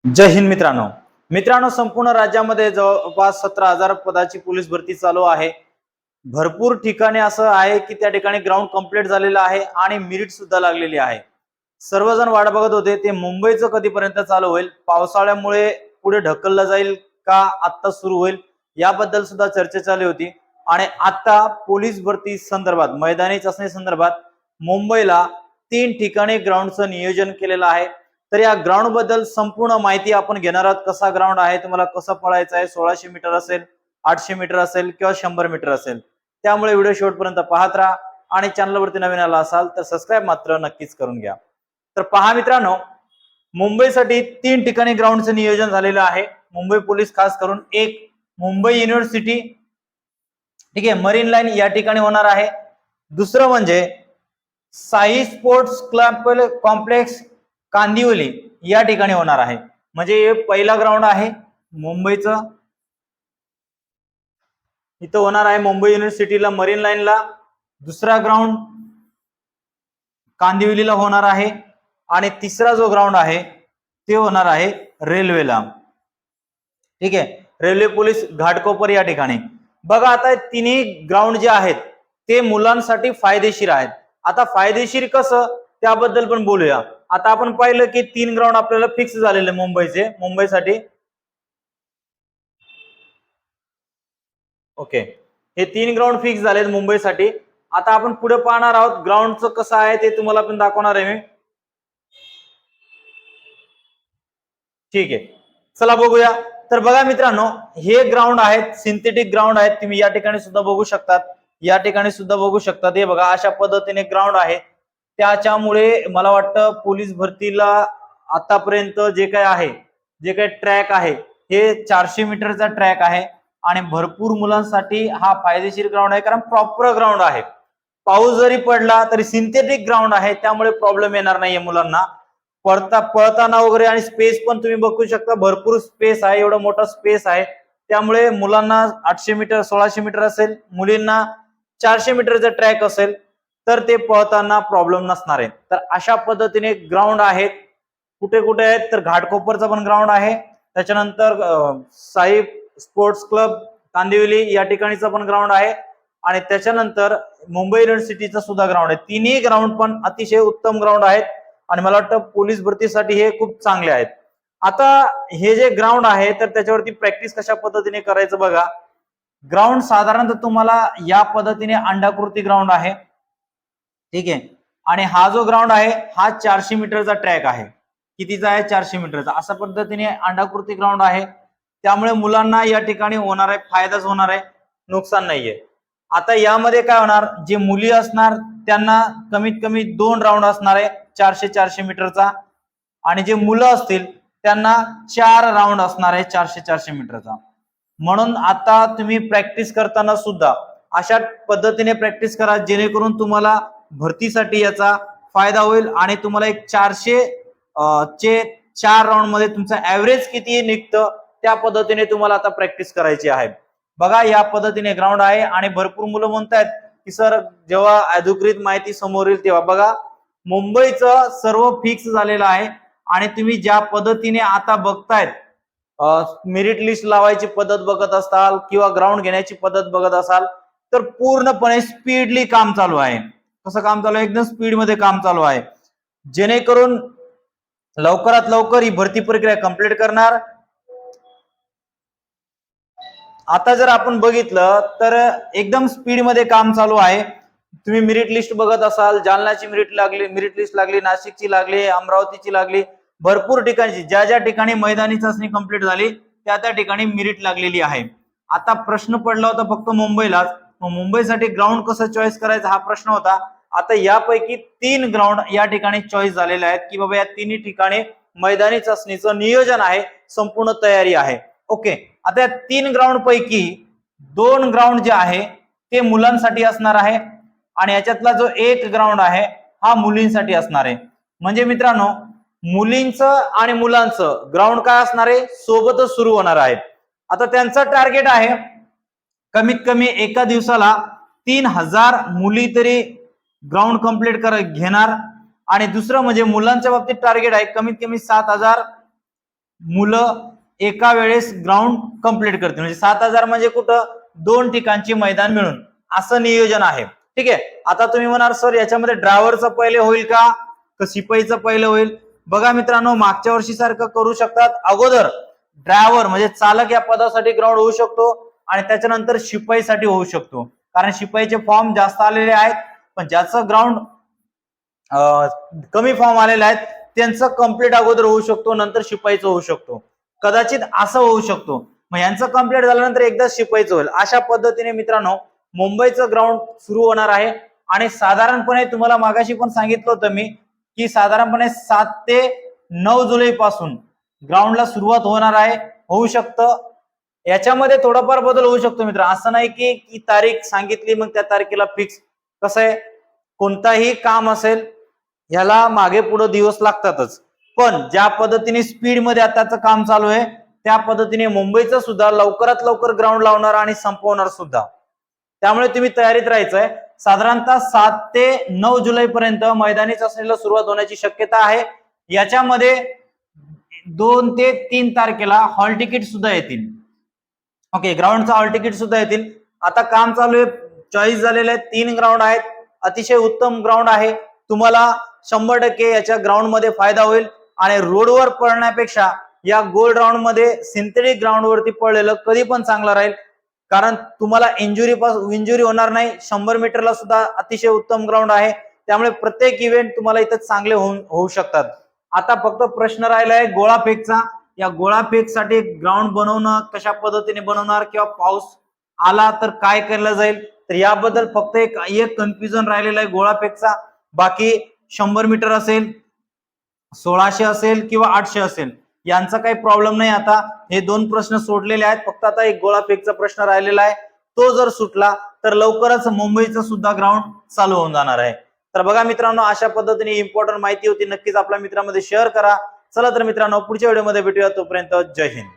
जय हिंद मित्रांनो संपूर्ण राज्यामध्ये जवळपास 17,000 पदाची पोलीस भरती चालू आहे। भरपूर ठिकाणी असं आहे की त्या ठिकाणी ग्राउंड कंप्लीट झालेलं आहे आणि मेरिट सुद्धा लागलेली आहे। सर्वजण वाट बघत होते ते मुंबईचं कधीपर्यंत चालू होईल, पावसाळ्यामुळे पुढे ढकललं जाईल का आता सुरू होईल याबद्दल सुद्धा चर्चा चालू होती। आणि आता पोलीस भरती संदर्भात मैदानी चाचणी संदर्भात मुंबईला 3 ठिकाणी ग्राउंडचं नियोजन केलेलं आहे। तर या ग्राउंड बद्दल संपूर्ण माहिती आपण घेणार आहोत। कसा ग्राउंड आहे, तुम्हाला कसं पळायचं आहे, 1600 मीटर असेल, 800 मीटर असेल किंवा 100 मीटर असेल, त्यामुळे व्हिडिओ शेवटपर्यंत पाहत राहा आणि चॅनलवरती नवीन आला असाल तर सबस्क्राइब मात्र नक्कीच करून घ्या। तर पहा मित्रांनो, मुंबईसाठी 3 ठिकाणी ग्राउंडचं नियोजन झालेलं आहे। मुंबई पोलीस खास करून एक मुंबई युनिव्हर्सिटी, ठीक आहे, मरीन लाईन या ठिकाणी होणार आहे। दुसरं म्हणजे Sai sports club complex Kandivali या ठिकाणी होणार आहे। म्हणजे पहिला ग्राउंड आहे मुंबईचं, इथं होणार आहे मुंबई युनिव्हर्सिटीला मरीन लाईनला। दुसरा ग्राउंड कांदिवलीला होणार आहे आणि तिसरा जो ग्राउंड आहे ते होणार आहे रेल्वेला, ठीक आहे, रेल्वे पोलीस घाटकोपर या ठिकाणी। बघा आता तिन्ही ग्राउंड जे आहेत ते मुलांसाठी फायदेशीर आहेत। आता फायदेशीर कसं त्याबद्दल पण बोलूया। आता आपण पाहिलं की 3 ग्राउंड आपल्याला फिक्स झालेले मुंबईचे, मुंबईसाठी ओके, हे 3 ग्राउंड फिक्स झालेत मुंबईसाठी। आता आपण पुढे पाहणार आहोत ग्राउंडचं कसं आहे ते तुम्हाला पण दाखवणार आहे मी, ठीक आहे, चला बघूया। तर बघा मित्रांनो, हे ग्राउंड आहेत, सिंथेटिक ग्राउंड आहेत, तुम्ही या ठिकाणी सुद्धा बघू शकतात, या ठिकाणी सुद्धा बघू शकतात। हे बघा अशा पद्धतीने ग्राउंड आहे। त्याच्यामुळे मला वाटतं पोलीस भरतीला आतापर्यंत जे काय आहे, जे काही ट्रॅक आहे, हे 400 मीटरचा ट्रॅक आहे आणि भरपूर मुलांसाठी हा फायदेशीर ग्राउंड आहे, कारण प्रॉपर ग्राउंड आहे। पाऊस जरी पडला तरी सिंथेटिक ग्राउंड आहे, त्यामुळे प्रॉब्लेम येणार नाहीये मुलांना पळताना वगैरे। आणि स्पेस पण तुम्ही बघू शकता, भरपूर स्पेस आहे, एवढा मोठा स्पेस आहे, त्यामुळे मुलांना 800 मीटर 1600 मीटर असेल, मुलींना 400 मीटरचा ट्रॅक असेल तर ते पळताना प्रॉब्लेम नसणार आहे। तर अशा पद्धतीने ग्राउंड आहेत। कुठे कुठे आहेत तर घाटकोपरचा पण ग्राउंड आहे, त्याच्यानंतर साई स्पोर्ट्स क्लब कांदिवली या ठिकाणीचा पण ग्राउंड आहे आणि त्याच्यानंतर मुंबई युनिव्हर्सिटीचा सुद्धा ग्राउंड आहे। तिन्ही ग्राउंड पण अतिशय उत्तम ग्राउंड आहेत आणि मला वाटतं पोलीस भरतीसाठी हे खूप चांगले आहेत। आता हे जे ग्राउंड आहे तर त्याच्यावरती प्रॅक्टिस कशा पद्धतीने करायचं बघा। ग्राउंड साधारणतः तुम्हाला या पद्धतीने अंडाकृती ग्राउंड आहे, ठीक आहे, आणि हा जो ग्राउंड आहे हा 400 मीटरचा ट्रॅक आहे। कितीचा आहे? 400 मीटरचा। अशा पद्धतीने अंडाकृती ग्राउंड आहे, त्यामुळे मुलांना या ठिकाणी होणार आहे फायदाच होणार आहे, नुकसान नाहीये। आता यामध्ये काय होणार, जे मुली असणार त्यांना कमीत कमी 2 राऊंड असणार आहे 400 मीटरचा, आणि जे मुलं असतील त्यांना 4 राऊंड असणार आहे 400 मीटरचा। म्हणून आता तुम्ही प्रॅक्टिस करताना सुद्धा अशा पद्धतीने प्रॅक्टिस करा, जेणेकरून तुम्हाला भरतीसाठी याचा फायदा होईल आणि तुम्हाला एक 400 चे 4 राऊंड मध्ये तुमचं ऍव्हरेज किती निघतं त्या पद्धतीने तुम्हाला आता प्रॅक्टिस करायची आहे। बघा या पद्धतीने ग्राउंड आहे आणि भरपूर मुलं म्हणतात की सर जेव्हा अधिकृत माहिती समोर येईल तेव्हा। बघा मुंबईचं सर्व फिक्स झालेलं आहे आणि तुम्ही ज्या पद्धतीने आता बघतायत, मेरिट लिस्ट लावायची पद्धत बघत असाल किंवा ग्राउंड घेण्याची पद्धत बघत असाल तर पूर्णपणे स्पीडली काम चालू आहे। कसं काम चालू आहे? एकदम स्पीड मध्ये काम चालू आहे, जेणेकरून लवकरात लवकर ही भरती प्रक्रिया कंप्लीट करणार। आता जर आपण बघितलं तर एकदम स्पीड मध्ये काम चालू आहे। तुम्ही मेरिट लिस्ट बघत असाल, जालन्याची मेरिट लिस्ट लागली, नाशिकची लागली, अमरावतीची लागली, भरपूर ठिकाणची ज्या ज्या ठिकाणी मैदानी चाचणी कंप्लीट झाली त्या त्या ठिकाणी मेरिट लागलेली आहे। आता प्रश्न पडला होता फक्त मुंबईलाच, मुंबईसाठी ग्राउंड कसं चॉईस करायचं हा प्रश्न होता। आता यापैकी 3 ग्राउंड या ठिकाणी चॉईस झालेले आहेत की बाबा या तिन्ही ठिकाणी मैदानी चाचणीचं नियोजन आहे, संपूर्ण तयारी आहे। ओके, आता या 3 ग्राउंड पैकी 2 ग्राउंड जे आहे ते मुलांसाठी असणार आहे आणि याच्यातला जो 1 ग्राउंड आहे हा मुलींसाठी असणार आहे। म्हणजे मित्रांनो, मुलींचं आणि मुलांचं ग्राउंड काय असणार आहे, सोबतच सुरू होणार आहे। आता त्यांचं टार्गेट आहे कमीत कमी एका दिवसाला 3000 मुली तरी ग्राउंड कंप्लीट घेणार, आणि दुसरं म्हणजे मुलांच्या बाबतीत टार्गेट आहे कमीत कमी 7000 मुलं एका वेळेस ग्राउंड कंप्लीट करतील, म्हणजे 7,000 म्हणजे कुठं 2 ठिकाणची मैदान मिळून असं नियोजन आहे. ठीक आहे. आता तुम्ही म्हणाल सर याच्यामध्ये ड्रायव्हरचं पहिले होईल का शिपाईचं पहिलं होईल? बघा मित्रांनो, मागच्या वर्षी सारखं करू शकतात. अगोदर ड्रायव्हर म्हणजे चालक या पदासाठी ग्राउंड होऊ शकतो आणि त्याच्यानंतर शिपाईसाठी होऊ शकतो, कारण शिपाईचे फॉर्म जास्त आलेले आहेत. पण ज्याचं ग्राउंड कमी फॉर्म आलेले आहेत त्यांचं कंप्लीट अगोदर होऊ शकतो, नंतर शिपाईचं होऊ शकतो. कदाचित असं होऊ शकतो. मग यांचं कंप्लीट झाल्यानंतर एकदा शिपाईचं होईल. अशा पद्धतीने मित्रांनो मुंबईचं ग्राउंड सुरू होणार आहे आणि साधारणपणे तुम्हाला मागाशी पण सांगितलं होतं मी की साधारणपणे 7 ते 9 जुलै पासून ग्राउंडला सुरुवात होणार आहे. होऊ शकतं याच्यामध्ये थोडाफार बदल होऊ शकतो मित्र, असं नाही की तारीख सांगितली मग त्या तारखेला फिक्स. कसं आहे, कोणताही काम असेल ह्याला मागे पुढे दिवस लागतातच, पण ज्या पद्धतीने स्पीड मध्ये आताचं काम चालू आहे त्या पद्धतीने मुंबईचं सुद्धा लवकरात लवकर ग्राउंड लावणार आणि संपवणार सुद्धा. त्यामुळे तुम्ही तयारीत राहायचंय. साधारणतः 7 ते 9 जुलै पर्यंत मैदानी चाचणीला सुरुवात होण्याची शक्यता आहे. याच्यामध्ये 2 ते 3 तारखेला हॉल तिकीट सुद्धा येतील. ओके, ग्राउंडचा हॉल तिकीट सुद्धा येतील. आता काम चालू आहे, चॉईस झालेले आहेत, 3 ग्राउंड आहेत, अतिशय उत्तम ग्राउंड आहे. तुम्हाला 100% याच्या ग्राउंड मध्ये फायदा होईल आणि रोडवर पळण्यापेक्षा या गोल्ड राऊंड मध्ये सिंथेटिक ग्राउंड वरती पळलेलं कधी पण चांगलं राहील, कारण तुम्हाला इंजुरी होणार नाही. 100 मीटरला सुद्धा अतिशय उत्तम ग्राउंड आहे, त्यामुळे प्रत्येक इव्हेंट तुम्हाला इथं चांगले होऊ शकतात. आता फक्त प्रश्न राहिला आहे गोळाफेकचा. या गोळाफेकसाठी ग्राउंड बनवणं कशा पद्धतीने बनवणार किंवा पाऊस आला तर काय केलं जाईल, तर याबद्दल फक्त एक कन्फ्युजन राहिलेला आहे गोळाफेकचा. बाकी 100 मीटर असेल, 1600 असेल किंवा 800 असेल यांचा काही प्रॉब्लेम नाही. आता हे 2 प्रश्न सोडलेले आहेत, फक्त आता एक गोळाफेकचा प्रश्न राहिलेला आहे. तो जर सुटला तर लवकरच मुंबईचं सुद्धा ग्राउंड चालू होऊन जाणार आहे. तर बघा मित्रांनो, अशा पद्धतीने इम्पॉर्टंट माहिती होती, नक्कीच आपल्या मित्रांमध्ये शेअर करा. चला तर मित्रांनो, पुढच्या व्हिडिओमध्ये भेटूया. तोपर्यंत जय हिंद.